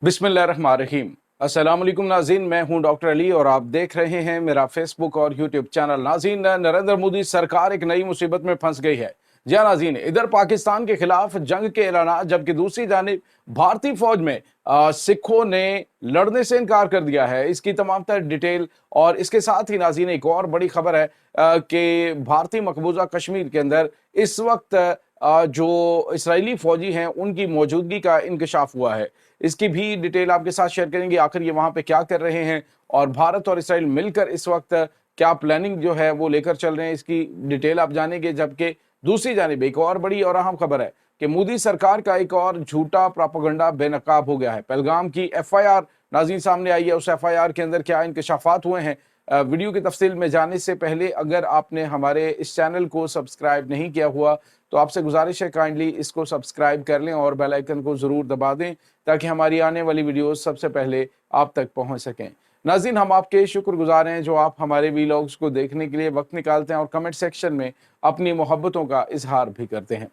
बिस्मिल्लाहिर्रहमानिर्रहीम। अस्सलाम वालेकुम नाज़रीन, मैं हूं डॉक्टर अली और आप देख रहे हैं मेरा फेसबुक और यूट्यूब चैनल। नाज़रीन, नरेंद्र मोदी सरकार एक नई मुसीबत में फंस गई है। जी हाँ नाज़रीन, इधर पाकिस्तान के खिलाफ जंग के ऐलान, जबकि दूसरी जानिब भारतीय फौज में सिखों ने लड़ने से इनकार कर दिया है। इसकी तमाम तर डिटेल और इसके साथ ही नाज़रीन एक और बड़ी खबर है कि भारतीय मकबूजा कश्मीर के अंदर इस वक्त जो इसराइली फौजी हैं उनकी मौजूदगी का इंकशाफ हुआ है। इसकी भी डिटेल आपके साथ शेयर करेंगे, आखिर ये वहां पे क्या कर रहे हैं और भारत और इसराइल मिलकर इस वक्त क्या प्लानिंग जो है वो लेकर चल रहे हैं, इसकी डिटेल आप जानेंगे। जबकि दूसरी जानिब एक और बड़ी और अहम खबर है कि मोदी सरकार का एक और झूठा प्रोपेगेंडा बेनकाब हो गया है। पहलगाम की एफआईआर नाज़रीन सामने आई है, उस एफआईआर के अंदर क्या इंकशाफात हुए हैं। वीडियो की तफसील में जाने से पहले अगर आपने हमारे इस चैनल को सब्सक्राइब नहीं किया हुआ तो आपसे गुजारिश है काइंडली इसको सब्सक्राइब कर लें और बेल आइकन को ज़रूर दबा दें ताकि हमारी आने वाली वीडियोस सबसे पहले आप तक पहुंच सकें। नाज़रीन, हम आपके शुक्रगुजार हैं जो आप हमारे वीलॉग्स को देखने के लिए वक्त निकालते हैं और कमेंट सेक्शन में अपनी मोहब्बतों का इजहार भी करते हैं।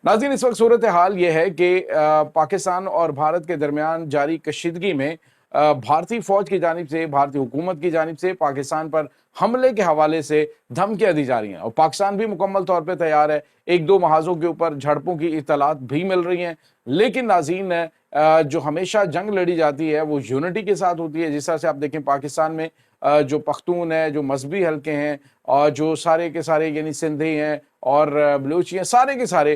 नाज़रीन, इस वक्त सूरत हाल ये है कि पाकिस्तान और भारत के दरमियान जारी कशीदगी में भारतीय फौज की जानिब से, भारतीय हुकूमत की जानिब से पाकिस्तान पर हमले के हवाले से धमकियां दी जा रही हैं और पाकिस्तान भी मुकम्मल तौर पर तैयार है। एक दो महाजों के ऊपर झड़पों की इत्तलात भी मिल रही हैं, लेकिन नाज़रीन जो हमेशा जंग लड़ी जाती है वो यूनिटी के साथ होती है। जिस तरह से आप देखें पाकिस्तान में जो पख्तून है, जो मजहबी हल्के हैं और जो सारे के सारे यानी सिंधी हैं और बलूची हैं, सारे के सारे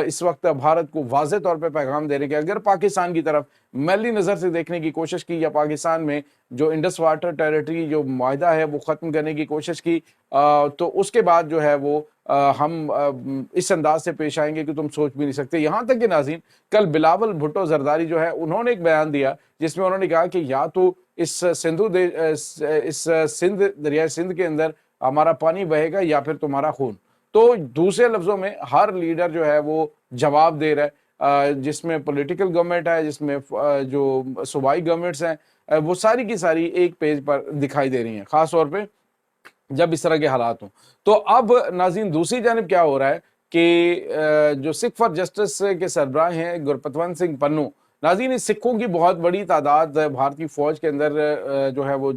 इस वक्त भारत को वाज़ेह तौर पे पैगाम दे रहे हैं कि अगर पाकिस्तान की तरफ मैली नज़र से देखने की कोशिश की या पाकिस्तान में जो इंडस वाटर टेरिटरी जो मुआहदा है वो ख़त्म करने की कोशिश की तो उसके बाद जो है वो हम इस अंदाज से पेश आएंगे कि तुम सोच भी नहीं सकते। यहाँ तक कि नाज़रीन कल बिलावल भुट्टो जरदारी जो है उन्होंने एक बयान दिया जिसमें उन्होंने कहा कि या तो इस सिंध दरिया सिंध के अंदर हमारा पानी बहेगा या फिर तुम्हारा खून। तो दूसरे लफ्जों में हर लीडर जो है वो जवाब दे रहा है, जिसमें पॉलिटिकल गवर्नमेंट है, जिसमें जो सूबाई गवर्नमेंट्स हैं, वो सारी की सारी एक पेज पर दिखाई दे रही हैं, खास तौर पे जब इस तरह के हालात हों। तो अब नाज़रीन दूसरी जानिब क्या हो रहा है कि जो सिख फॉर जस्टिस के सरबराह हैं गुरपतवंत सिंह पन्नू, नाज़रीन इस सिखों की बहुत बड़ी तादाद भारतीय फौज के अंदर जो है वो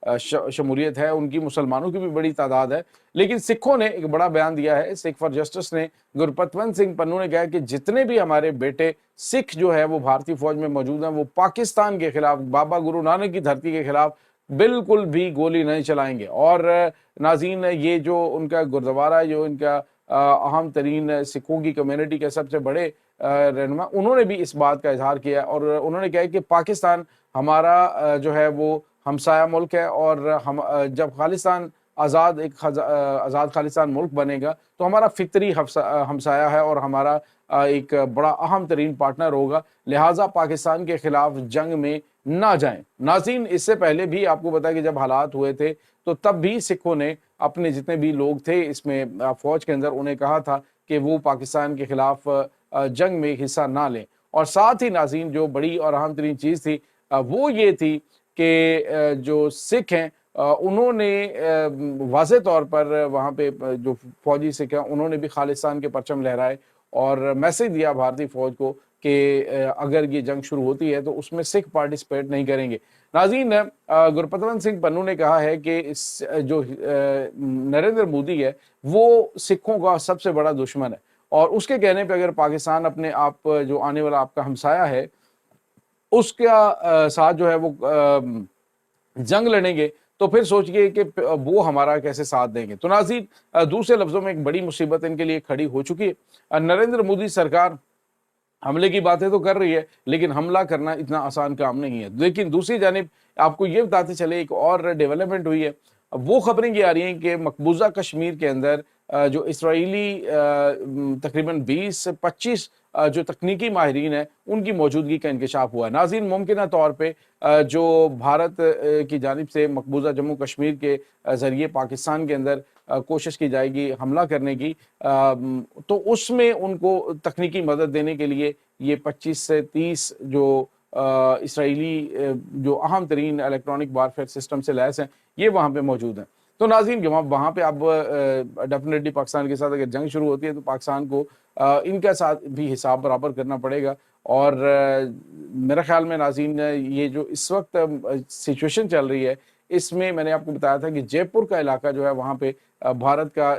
शमूलियत है, उनकी मुसलमानों की भी बड़ी तादाद है। लेकिन सिखों ने एक बड़ा बयान दिया है, सिख फॉर जस्टिस ने, गुरपतवंत सिंह पन्नू ने कहा कि जितने भी हमारे बेटे सिख जो है वो भारतीय फौज में मौजूद हैं वो पाकिस्तान के खिलाफ, बाबा गुरु नानक की धरती के खिलाफ बिल्कुल भी गोली नहीं चलाएंगे। और नाज़रीन ये जो उनका गुरुद्वारा, जो इनका अहम तरीन सिखों की कम्युनिटी के सबसे बड़े रहनुमा, उन्होंने भी इस बात का इजहार किया और उन्होंने कहा कि पाकिस्तान हमारा जो है वो हमसाया मुल्क है और हम जब खालिस्तान आज़ाद खालिस्तान मुल्क बनेगा तो हमारा फितरी हमसाया है और हमारा एक बड़ा अहम तरीन पार्टनर होगा, लिहाजा पाकिस्तान के खिलाफ जंग में ना जाएं। नाज़रीन इससे पहले भी आपको बताया कि जब हालात हुए थे तो तब भी सिखों ने अपने जितने भी लोग थे इसमें फौज के अंदर उन्हें कहा था कि वो पाकिस्तान के खिलाफ जंग में हिस्सा ना लें। और साथ ही नाज़रीन जो बड़ी और अहम तरीन चीज़ थी वो ये थी कि जो सिख हैं उन्होंने वाज़ेह तौर पर वहाँ पे जो फौजी सिख हैं उन्होंने भी खालिस्तान के परचम लहराए और मैसेज दिया भारतीय फौज को कि अगर ये जंग शुरू होती है तो उसमें सिख पार्टिसिपेट नहीं करेंगे। नाज़रीन गुरपतवंत सिंह पन्नू ने कहा है कि इस जो नरेंद्र मोदी है वो सिखों का सबसे बड़ा दुश्मन है और उसके कहने पे अगर पाकिस्तान अपने आप जो आने वाला आपका हमसाया है उसका साथ जो है वो जंग लड़ेंगे तो फिर सोचिए कि वो हमारा कैसे साथ देंगे। तो नाज़रीन दूसरे लफ्जों में एक बड़ी मुसीबत इनके लिए खड़ी हो चुकी है। नरेंद्र मोदी सरकार हमले की बातें तो कर रही है लेकिन हमला करना इतना आसान काम नहीं है। लेकिन दूसरी जानिब आपको ये बताते चले एक और डेवलपमेंट हुई है, वो खबरें ये आ रही हैं कि मकबूजा कश्मीर के अंदर जो इसराइली तकरीबन 20 से 25 जो तकनीकी माहिरीन हैं उनकी मौजूदगी का इंकशाफ हुआ है। नाज़रीन मुमकिन तौर पे जो भारत की जानिब से मकबूजा जम्मू कश्मीर के ज़रिए पाकिस्तान के अंदर कोशिश की जाएगी हमला करने की, तो उसमें उनको तकनीकी मदद देने के लिए ये 25 से 30 जो इसराइली जो अहम तरीन इलेक्ट्रॉनिक वारफेयर सिस्टम से लैस हैं ये वहाँ पे मौजूद हैं। تو ناظرین वहाँ पे अब डेफिनेटली पाकिस्तान के साथ अगर जंग शुरू होती है तो पाकिस्तान को इनका साथ भी हिसाब बराबर करना पड़ेगा। और मेरा ख्याल में नाज़रीन ये जो इस वक्त सिचुएशन चल रही है, इसमें मैंने आपको बताया था कि जयपुर का इलाका जो है वहाँ पे भारत का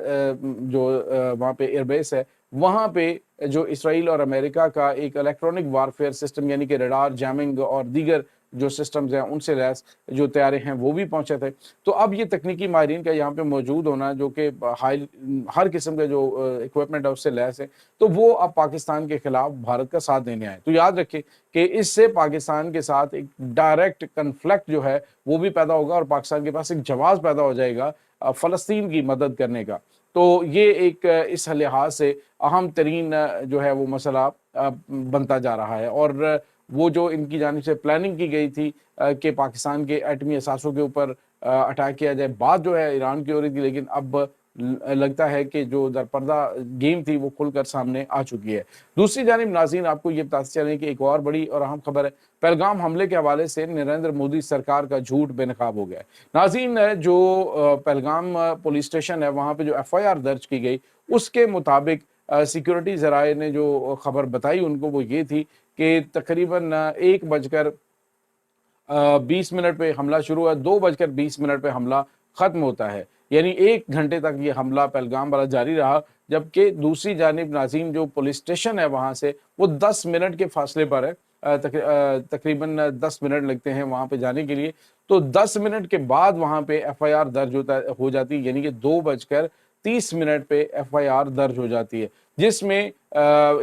जो वहाँ पे एयरबेस है, वहाँ पे जो इसराइल और अमेरिका का एक इलेक्ट्रॉनिक वारफेयर सिस्टम यानी कि रडार, जैमिंग और दीगर जो सिस्टम्स हैं उनसे लैस जो तैयारे हैं वो भी पहुंचे थे। तो अब ये तकनीकी माहिरीन का यहाँ पे मौजूद होना जो कि हर किस्म का जो इक्विपमेंट है उससे लैस है, तो वो अब पाकिस्तान के खिलाफ भारत का साथ देने आए। तो याद रखें कि इससे पाकिस्तान के साथ एक डायरेक्ट कन्फ्लिक्ट जो है वो भी पैदा होगा और पाकिस्तान के पास एक जवाब पैदा हो जाएगा फ़लस्तीन की मदद करने का। तो ये एक इस लिहाज से अहम तरीन जो है वो मसला बनता जा रहा है। और वो जो इनकी जानिब से प्लानिंग की गई थी कि पाकिस्तान के एटमी असासों के ऊपर अटैक किया जाए, बात जो है ईरान की हो रही थी, लेकिन अब लगता है कि जो दरपर्दा गेम थी वो खुलकर सामने आ चुकी है। दूसरी जानिब नाज़रीन आपको ये बताते चलें कि एक और बड़ी और अहम खबर है, पहलगाम हमले के हवाले से नरेंद्र मोदी सरकार का झूठ बेनकाब हो गया है। नाज़रीन जो पहलगाम पुलिस स्टेशन है वहाँ पे जो FIR दर्ज की गई उसके मुताबिक सिक्योरिटी ज़राए ने जो खबर बताई उनको वो ये थी कि तकरीबन 1:20 पे हमला शुरू हुआ, 2:20 पे हमला ख़त्म होता है, यानी 1 घंटे तक ये हमला पहलगाम वाला जारी रहा। जबकि दूसरी जानिब नाज़रीन जो पुलिस स्टेशन है वहाँ से वो 10 मिनट के फासले पर है, तकरीबन 10 मिनट लगते हैं वहाँ पे जाने के लिए। तो 10 मिनट के बाद वहाँ पे FIR दर्ज हो जाती है, यानी कि 2:30 पे FIR दर्ज हो जाती है, जिसमें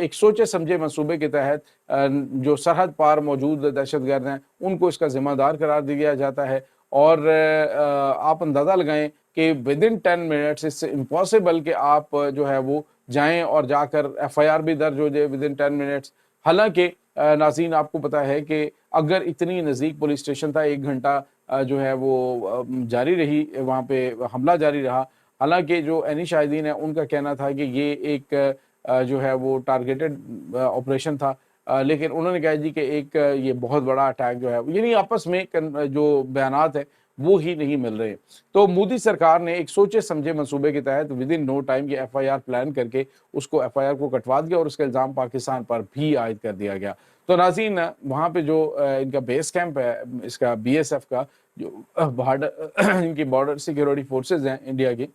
एक सोचे समझे मंसूबे के तहत जो सरहद पार मौजूद दहशतगर्द हैं उनको इसका जिम्मेदार करार दिया जाता है। और आप अंदाज़ा लगाएं कि विदिन 10 मिनट्स इससे इम्पॉसिबल कि आप जो है वो जाएं और जाकर FIR भी दर्ज हो जाए विदिन 10 मिनट्स। हालांकि नाज़रीन आपको पता है कि अगर इतनी नज़दीक पुलिस स्टेशन था, 1 घंटा जो है वो जारी रही, वहाँ पे हमला जारी रहा। हालांकि जो एनी शाहिदीन है उनका कहना था कि ये एक जो है वो टारगेटेड ऑपरेशन था, लेकिन उन्होंने कहा जी कि एक ये बहुत बड़ा अटैक जो है, यानी आपस में जो बयानात है वो ही नहीं मिल रहे। तो मोदी सरकार ने एक सोचे समझे मंसूबे के तहत विदिन नो टाइम ये FIR प्लान करके उसको FIR को कटवा दिया और उसका इल्ज़ाम पाकिस्तान पर भी आयद कर दिया गया। तो नाज़रीन वहाँ पे जो इनका बेस कैंप है इसका BSF का जो बॉर्डर इनकी बॉर्डर सिक्योरिटी फोर्सेज हैं इंडिया की,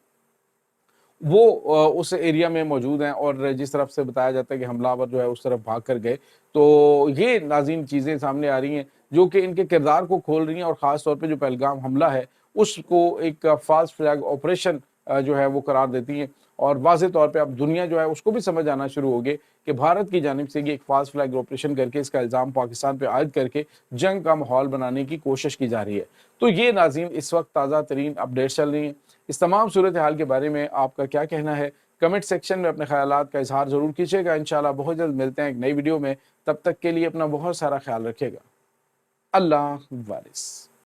वो उस एरिया में मौजूद हैं और जिस तरफ से बताया जाता है कि हमलावर जो है उस तरफ भाग कर गए। तो ये नाज़रीन चीज़ें सामने आ रही हैं जो कि इनके किरदार को खोल रही हैं और ख़ास तौर पे जो पहलगाम हमला है उसको एक फ़ाल्स फ्लैग ऑपरेशन जो है वो करार देती हैं। और वाज़ेह तौर पे अब दुनिया जो है उसको भी समझ आना शुरू हो गई कि भारत की जानिब से ये एक फ़ाल्स फ्लैग ऑपरेशन करके इसका इल्ज़ाम पाकिस्तान पे आयद करके जंग का माहौल बनाने की कोशिश की जा रही है। तो ये नाज़रीन इस वक्त ताज़ा तरीन अपडेट्स चल रही हैं। इस तमाम सूरत हाल के बारे में आपका क्या कहना है? कमेंट सेक्शन में अपने ख़यालात का इज़हार ज़रूर कीजिएगा। इंशाअल्लाह बहुत जल्द मिलते हैं एक नई वीडियो में। तब तक के लिए अपना बहुत सारा ख्याल रखिएगा। अल्लाह वारिस।